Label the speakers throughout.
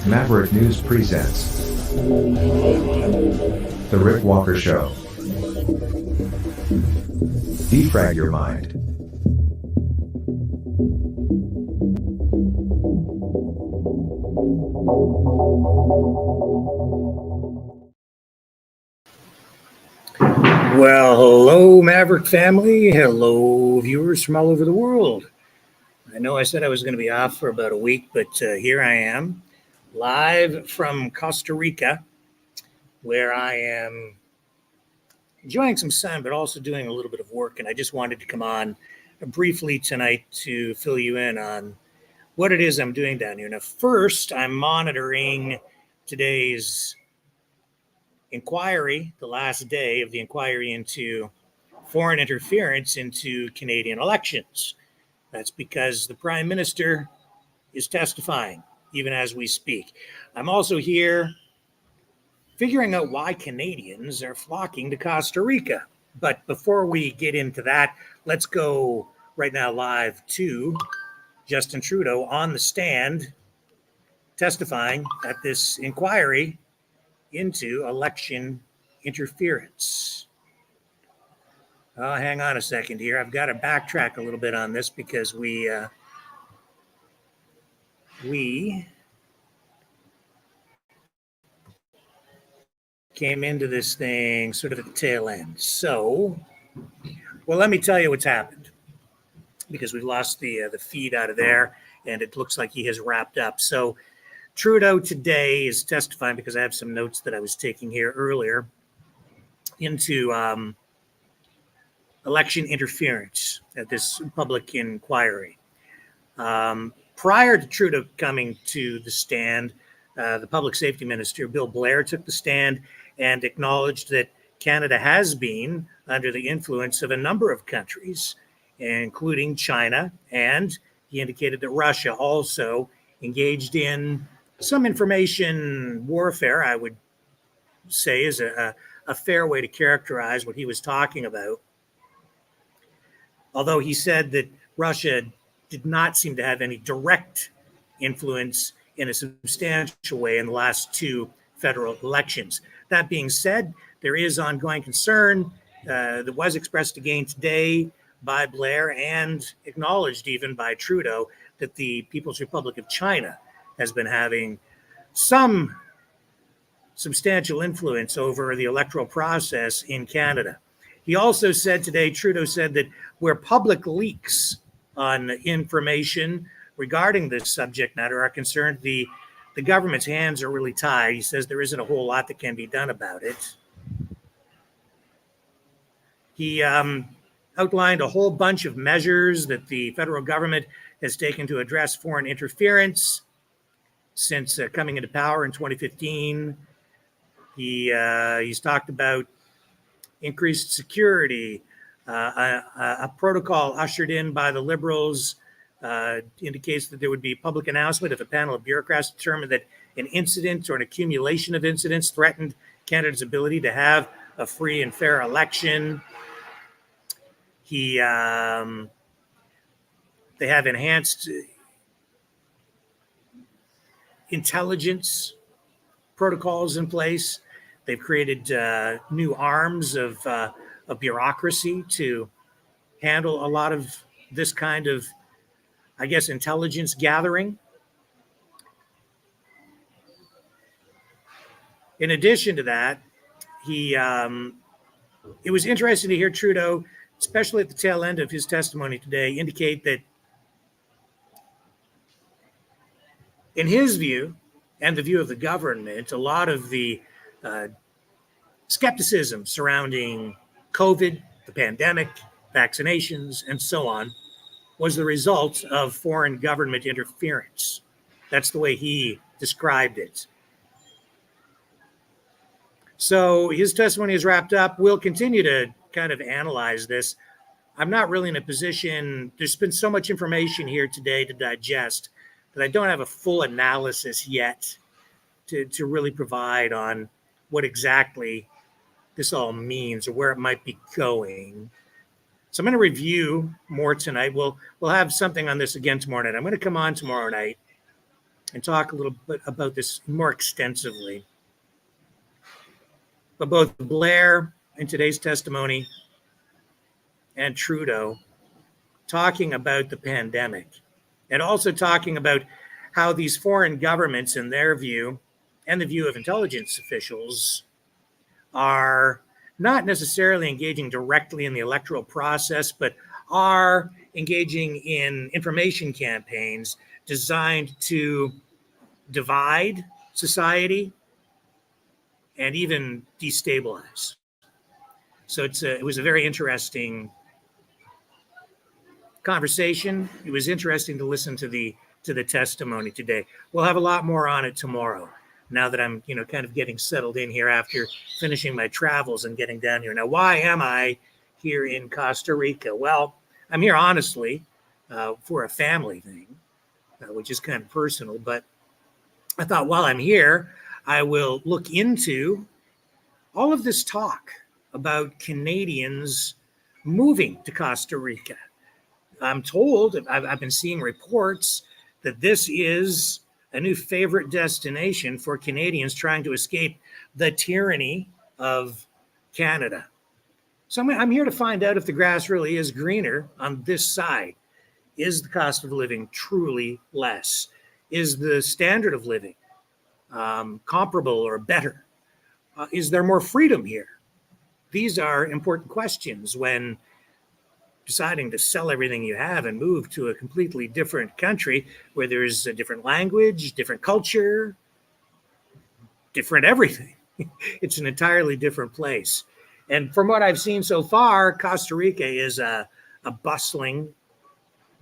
Speaker 1: Maverick News presents The Rick Walker Show. Defrag your mind.
Speaker 2: Well, hello, Maverick family. Hello, viewers from all over the world. I know I said I was going to be off for about a week, but here I am, live from Costa Rica, where I am enjoying some sun, but also doing a little bit of work. And I just wanted to come on briefly tonight to fill you in on what it is I'm doing down here. Now, first, I'm monitoring today's inquiry, the last day of the inquiry into foreign interference into Canadian elections. That's because the Prime Minister is testifying, even as we speak. I'm also here figuring out why Canadians are flocking to Costa Rica. But before we get into that, let's go right now live to Justin Trudeau on the stand testifying at this inquiry into election interference. Hang on a second here. I've got to backtrack a little bit on this because we came into this thing sort of at the tail end. So, well, let me tell you what's happened, because we've lost the feed out of there, and it looks like he has wrapped up. So Trudeau today is testifying, because I have some notes that I was taking here earlier, into election interference at this public inquiry. Prior to Trudeau coming to the stand, the Public Safety Minister, Bill Blair, took the stand and acknowledged that Canada has been under the influence of a number of countries, including China, and he indicated that Russia also engaged in some information warfare, I would say is a fair way to characterize what he was talking about. Although he said that Russia did not seem to have any direct influence in a substantial way in the last two federal elections. That being said, there is ongoing concern that was expressed again today by Blair and acknowledged even by Trudeau that the People's Republic of China has been having some substantial influence over the electoral process in Canada. He also said today, Trudeau said that where public leaks on information regarding this subject matter are concerned, the government's hands are really tied. He says there isn't a whole lot that can be done about it. He outlined a whole bunch of measures that the federal government has taken to address foreign interference since coming into power in 2015. He's talked about increased security, a protocol ushered in by the Liberals indicates that there would be public announcement if a panel of bureaucrats determined that an incident or an accumulation of incidents threatened Canada's ability to have a free and fair election. They have enhanced intelligence protocols in place. They've created new arms of bureaucracy to handle a lot of this kind of, I guess, intelligence gathering. In addition to that, it was interesting to hear Trudeau, especially at the tail end of his testimony today, indicate that in his view and the view of the government, a lot of the skepticism surrounding COVID, the pandemic, vaccinations, and so on, was the result of foreign government interference. That's the way he described it. So his testimony is wrapped up. We'll continue to kind of analyze this. I'm not really in a position, there's been so much information here today to digest that I don't have a full analysis yet to really provide on what exactly this all means or where it might be going. So I'm going to review more tonight. We'll have something on this again tomorrow night. I'm going to come on tomorrow night and talk a little bit about this more extensively. But both Blair in today's testimony and Trudeau talking about the pandemic and also talking about how these foreign governments, in their view, and the view of intelligence officials, are not necessarily engaging directly in the electoral process, but are engaging in information campaigns designed to divide society and even destabilize. So it was a very interesting conversation. It was interesting to listen to the testimony today. We'll have a lot more on it tomorrow. Now that I'm, kind of getting settled in here after finishing my travels and getting down here. Now, why am I here in Costa Rica? Well, I'm here honestly for a family thing, which is kind of personal. But I thought while I'm here, I will look into all of this talk about Canadians moving to Costa Rica. I'm told, I've been seeing reports that this is a new favorite destination for Canadians trying to escape the tyranny of Canada. So I'm here to find out if the grass really is greener on this side. Is the cost of living truly less? Is the standard of living comparable or better? Is there more freedom here? These are important questions when deciding to sell everything you have and move to a completely different country where there's a different language, different culture, different everything. It's an entirely different place. And from what I've seen so far, Costa Rica is a bustling,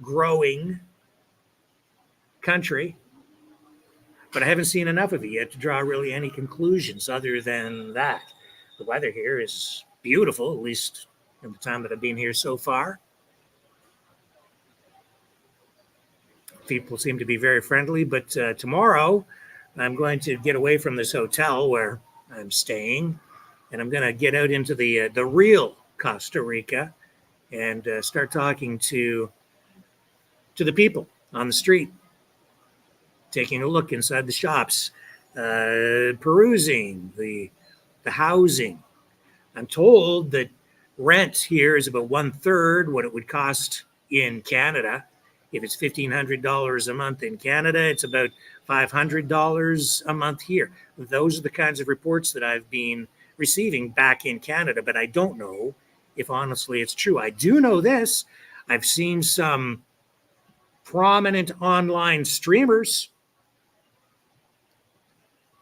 Speaker 2: growing country, but I haven't seen enough of it yet to draw really any conclusions other than that. The weather here is beautiful, at least in the time that I've been here so far. People seem to be very friendly, but tomorrow I'm going to get away from this hotel where I'm staying, and I'm going to get out into the real Costa Rica and start talking to the people on the street, taking a look inside the shops, perusing the housing. I'm told that rent here is about 1/3 what it would cost in Canada. If it's $1,500 a month in Canada, it's about $500 a month here. Those are the kinds of reports that I've been receiving back in Canada, but I don't know if honestly it's true. I do know this. I've seen some prominent online streamers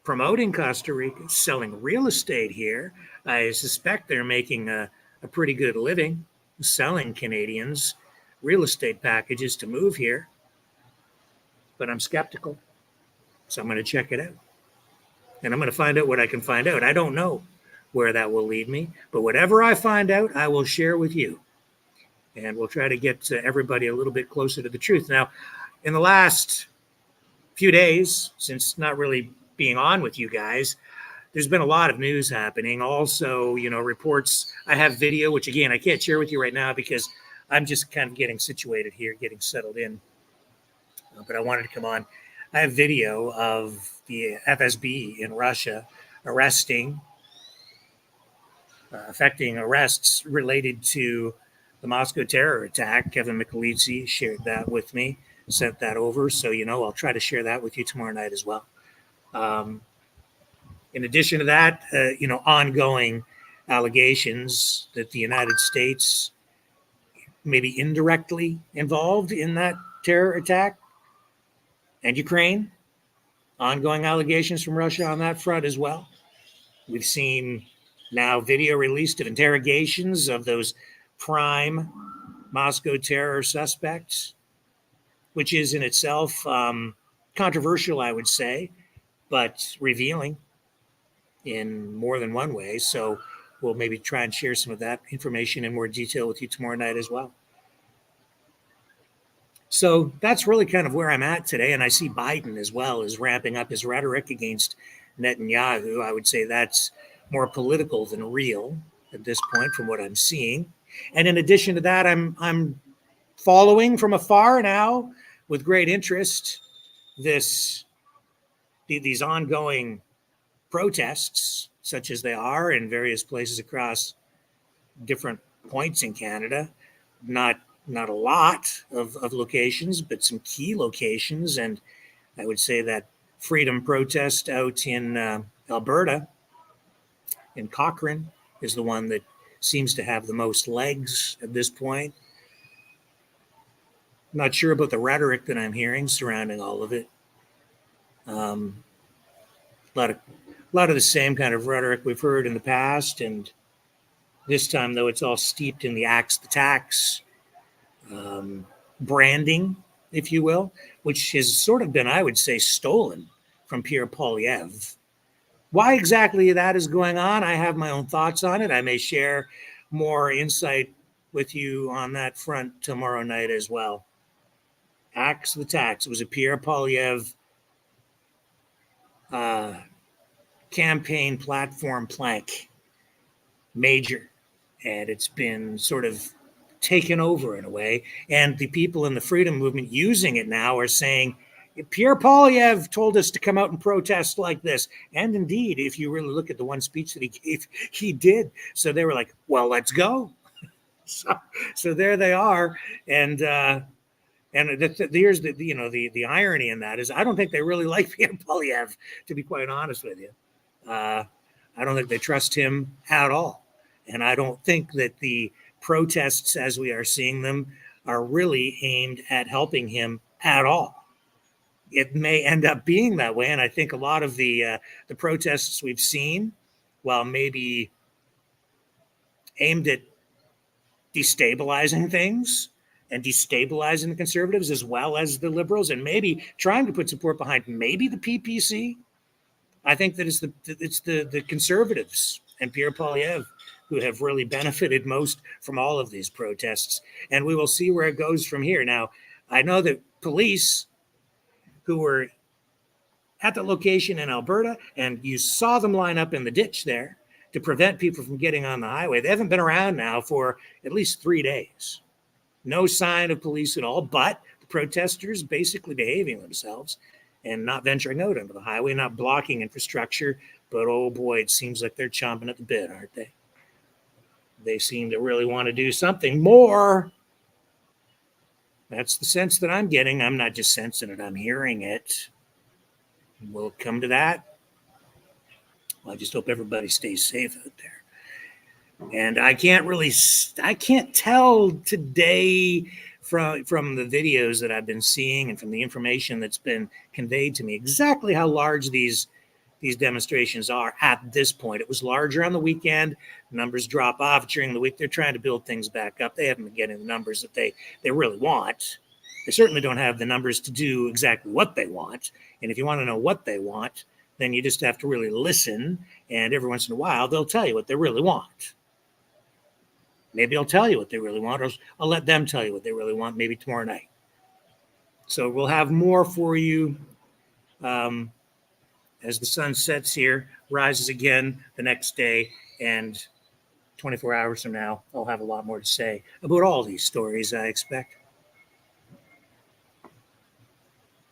Speaker 2: promoting Costa Rica, selling real estate here. I suspect they're making a pretty good living selling Canadians real estate packages to move here. But I'm skeptical. So I'm going to check it out. And I'm going to find out what I can find out. I don't know where that will lead me, but whatever I find out, I will share with you. And we'll try to get everybody a little bit closer to the truth. Now, in the last few days, since not really being on with you guys, there's been a lot of news happening. Also, reports. I have video, which again, I can't share with you right now because I'm just kind of getting situated here, getting settled in. But I wanted to come on. I have video of the FSB in Russia affecting arrests related to the Moscow terror attack. Kevin Michelizzi shared that with me, sent that over. So, I'll try to share that with you tomorrow night as well. In addition to that, ongoing allegations that the United States may be indirectly involved in that terror attack, and Ukraine, ongoing allegations from Russia on that front as well. We've seen now video released of interrogations of those prime Moscow terror suspects, which is in itself controversial, I would say, but revealing in more than one way. So we'll maybe try and share some of that information in more detail with you tomorrow night as well. So that's really kind of where I'm at today. And I see Biden as well is ramping up his rhetoric against Netanyahu. I would say that's more political than real at this point from what I'm seeing. And in addition to that, I'm following from afar now with great interest this these ongoing protests, such as they are in various places across different points in Canada, not a lot of locations, but some key locations. And I would say that freedom protest out in Alberta, in Cochrane, is the one that seems to have the most legs at this point. Not sure about the rhetoric that I'm hearing surrounding all of it. A lot of the same kind of rhetoric we've heard in the past, and this time, though, it's all steeped in the axe the tax branding, if you will, which has sort of been, I would say, stolen from Pierre Poilievre. Why exactly that is going on, I have my own thoughts on it. I may share more insight with you on that front tomorrow night as well. Axe the tax. It was a Pierre Poilievre campaign platform plank, major, and it's been sort of taken over in a way. And the people in the freedom movement using it now are saying, Pierre Poilievre told us to come out and protest like this. And indeed, if you really look at the one speech that he gave, he did. So they were like, well, let's go. So there they are. And here's the irony in that is I don't think they really like Pierre Poilievre, to be quite honest with you. I don't think they trust him at all. And I don't think that the protests as we are seeing them are really aimed at helping him at all. It may end up being that way. And I think a lot of the protests we've seen, while maybe aimed at destabilizing things and destabilizing the conservatives as well as the liberals, and maybe trying to put support behind maybe the PPC, I think that it's the conservatives and Pierre Poilievre who have really benefited most from all of these protests. And we will see where it goes from here. Now, I know that police who were at the location in Alberta, and you saw them line up in the ditch there to prevent people from getting on the highway. They haven't been around now for at least 3 days. No sign of police at all, but the protesters basically behaving themselves and not venturing out onto the highway, not blocking infrastructure. But oh boy, it seems like they're chomping at the bit, aren't they? They seem to really want to do something more. That's the sense that I'm getting. I'm not just sensing it, I'm hearing it. We'll come to that. Well, I just hope everybody stays safe out there. And I can't tell today from the videos that I've been seeing and from the information that's been conveyed to me exactly how large these demonstrations are at this point. It was larger on the weekend. Numbers drop off during the week. They're trying to build things back up. They haven't been getting the numbers that they really want. They certainly don't have the numbers to do exactly what they want. And if you want to know what they want, then you just have to really listen. And every once in a while, they'll tell you what they really want. Maybe I'll tell you what they really want, or I'll let them tell you what they really want, maybe tomorrow night. So we'll have more for you as the sun sets here, rises again the next day, and 24 hours from now, I'll have a lot more to say about all these stories, I expect.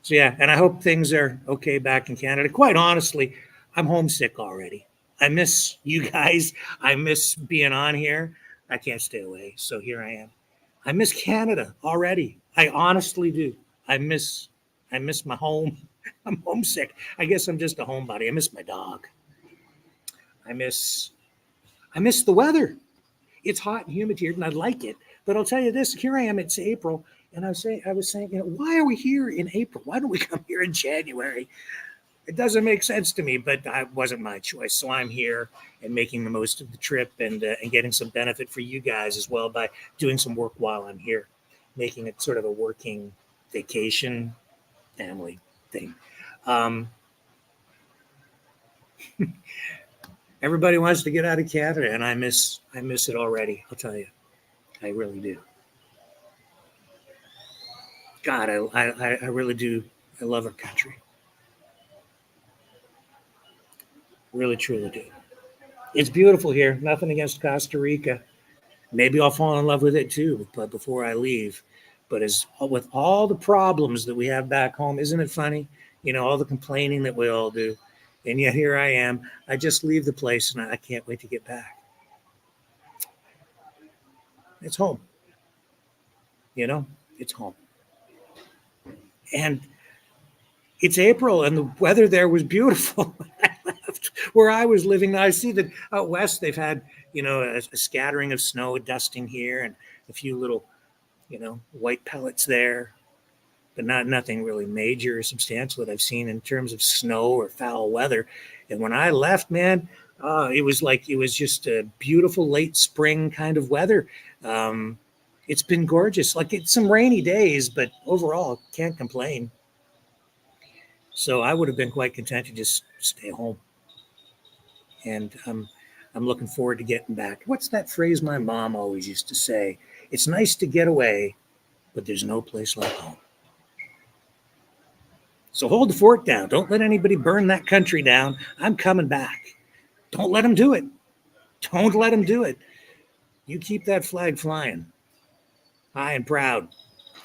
Speaker 2: So yeah, and I hope things are okay back in Canada. Quite honestly, I'm homesick already. I miss you guys. I miss being on here. I can't stay away, so here I am. I miss Canada already. I honestly do. I miss my home. I'm homesick. I guess I'm just a homebody. I miss my dog. I miss the weather. It's hot and humid here, and I like it. But I'll tell you this: here I am. It's April, and I was saying, why are we here in April? Why don't we come here in January? It doesn't make sense to me, but it wasn't my choice. So I'm here and making the most of the trip and getting some benefit for you guys as well by doing some work while I'm here, making it sort of a working vacation family thing. Everybody wants to get out of Canada, and I miss it already. I'll tell you, I really do. God, I really do. I love our country. Really, truly do. It's beautiful here. Nothing against Costa Rica. Maybe I'll fall in love with it too, but before I leave. But with all the problems that we have back home, isn't it funny? all the complaining that we all do. And yet here I am. I just leave the place and I can't wait to get back. It's home. It's home. And it's April and the weather there was beautiful. I left where I was living. I see that out west they've had, a scattering of snow, dusting here, and a few little, white pellets there, but nothing really major or substantial that I've seen in terms of snow or foul weather. And when I left, man, it was just a beautiful late spring kind of weather. It's been gorgeous. Like, it's some rainy days, but overall can't complain. So I would have been quite content to just stay home. And I'm looking forward to getting back. What's that phrase my mom always used to say? It's nice to get away, but there's no place like home. So hold the fort down. Don't let anybody burn that country down. I'm coming back. Don't let them do it. Don't let them do it. You keep that flag flying, high and proud.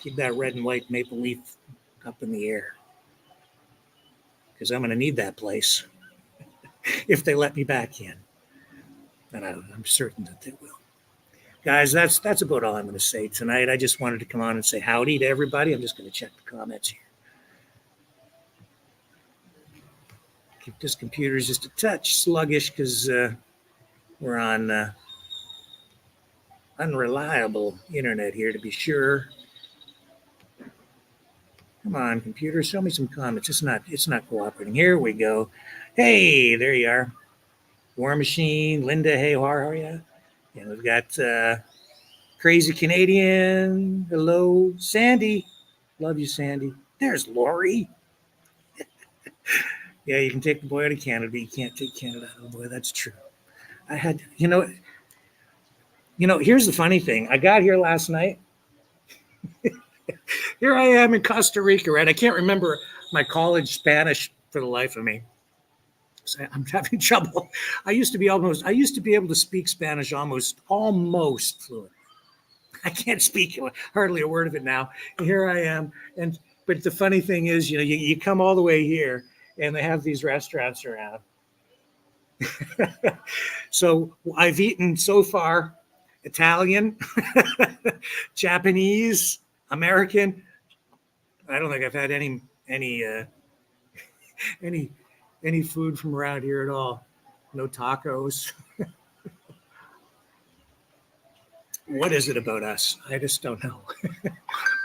Speaker 2: Keep that red and white maple leaf up in the air. Because I'm going to need that place if they let me back in. And I'm certain that they will. Guys, that's about all I'm going to say tonight. I just wanted to come on and say howdy to everybody. I'm just going to check the comments here. This computer is just a touch sluggish because we're on unreliable internet here, to be sure. Come on, computer, show me some comments. It's not cooperating. Here we go. Hey, there you are. War Machine, Linda, hey, how are you? And we've got Crazy Canadian. Hello, Sandy. Love you, Sandy. There's Lori. Yeah, you can take the boy out of Canada, but you can't take Canada out of the boy. That's true. I had, here's the funny thing. I got here last night. Here I am in Costa Rica, right? I can't remember my college Spanish for the life of me. So I'm having trouble. I used to be able to speak Spanish almost fluent. I can't speak hardly a word of it now. And here I am. But the funny thing is, you come all the way here, and they have these restaurants around. So I've eaten so far Italian, Japanese, American. I don't think I've had any food from around here at all. No tacos. What is it about us? I just don't know.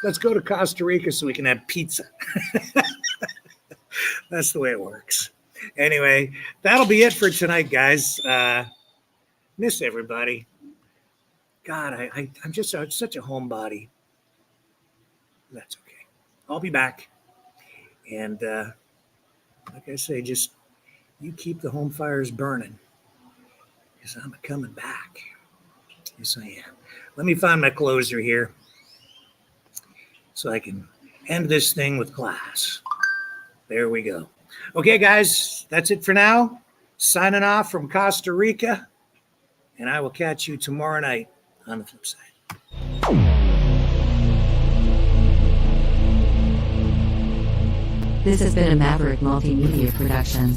Speaker 2: Let's go to Costa Rica so we can have pizza. That's the way it works. Anyway, that'll be it for tonight, guys. Miss everybody. God, I'm just such a homebody. That's okay. I'll be back. And like I say, just you keep the home fires burning, because I'm coming back. Yes, I am. Let me find my closer here so I can end this thing with class. There we go. Okay, guys, that's it for now. Signing off from Costa Rica, and I will catch you tomorrow night on the flip side.
Speaker 3: This has been a Maverick Multimedia production.